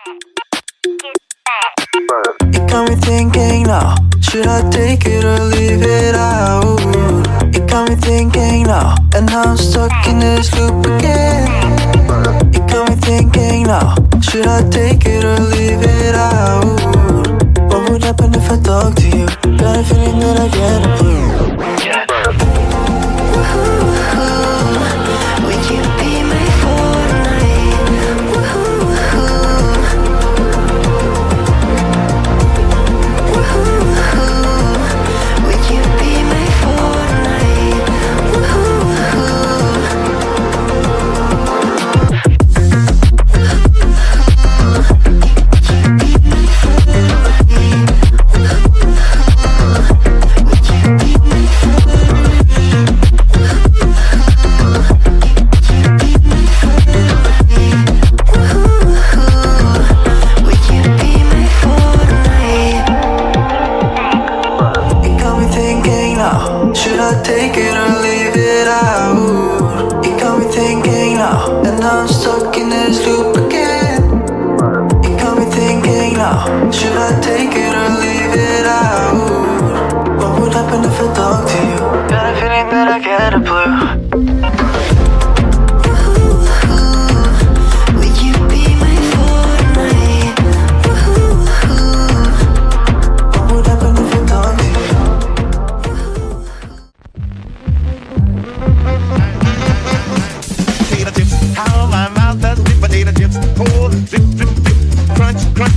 It got me thinking now, should I take it or leave it out? It got me thinking now, and now I'm stuck in this loop again. It got me thinking now, should I take it or leave it out? What would happen if I talk to you? Got a feeling that I get a blue. Would you be my fortnight? Would you be my fortnight? Should I take it or leave it out? It got me thinking now, and now I'm stuck in this loop again. It got me thinking now, should I take it or leave it out? What would happen if I talk to you? Got a feeling that I get a blue.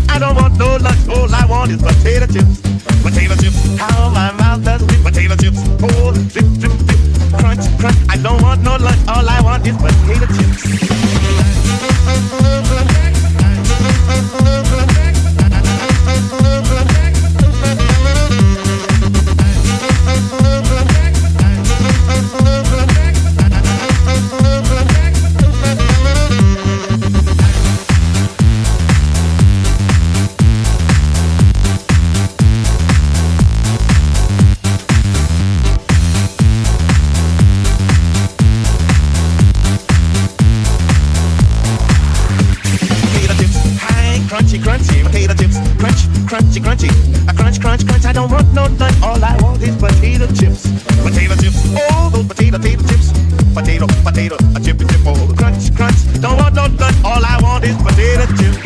I don't want no lunch, all I want is potato chips. Potato chips, how my mouth does it. Potato chips, oh, zip, zip, zip. Crunch, crunch, I don't want no lunch, all I want is potato chips. Crunchy, crunchy, potato chips. Crunch, crunchy, crunchy. A crunch, crunch, crunch. I don't want no nut. All I want is potato chips. Potato chips. Oh, those potato chips. Potato, potato, a chip, a chip. Oh, crunch, crunch. Don't want no nut. All I want is potato chips.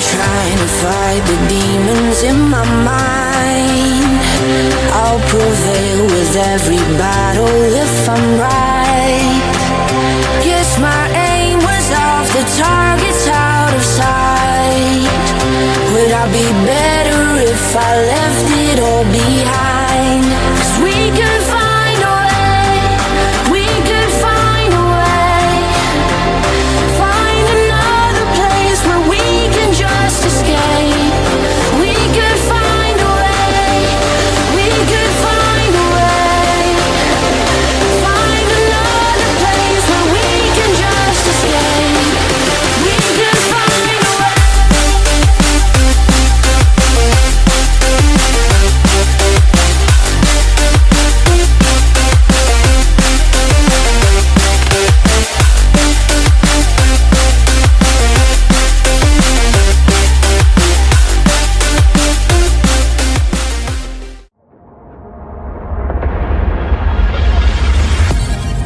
Trying to fight the demons in my mind. I'll prevail with every battle if I'm right. Guess my aim was off, the target's out of sight. Would I be better if I left it all behind? 'Cause we could find a way, we could find a way. Find another place where we can just escape. We could find a way, we could find a way. Find another place where we can just escape. We could find a way.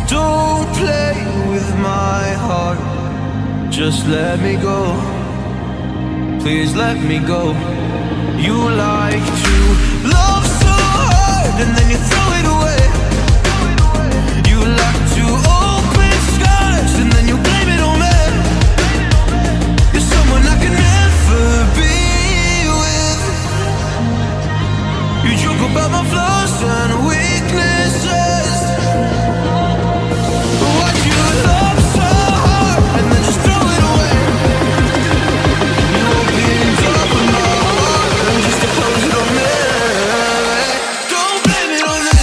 Don't play with my heart, just let me go. Please let me go. You like to love so hard and then you throw it away. You like to open scars and then you blame it on me. You're someone I can never be with. about my flaws and weaknesses. Why'd you love so hard and then just throw it away? You opened up my heart just to close it on me. Don't blame it on me.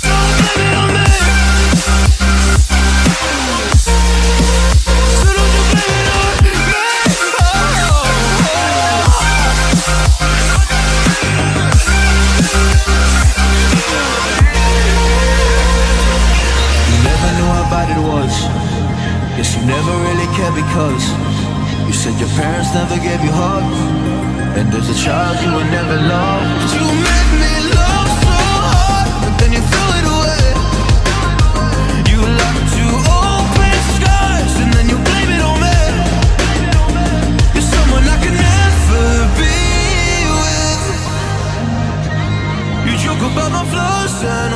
Don't blame it on me. So don't you blame it on me. You never knew how bad it was. Guess you never really cared because you said your parents never gave you hugs, and there's a child you would never love. You made me love so hard, but then you threw it away. You like to open skies, and then you blame it on me. You're someone I could never be with. You joke about my flaws and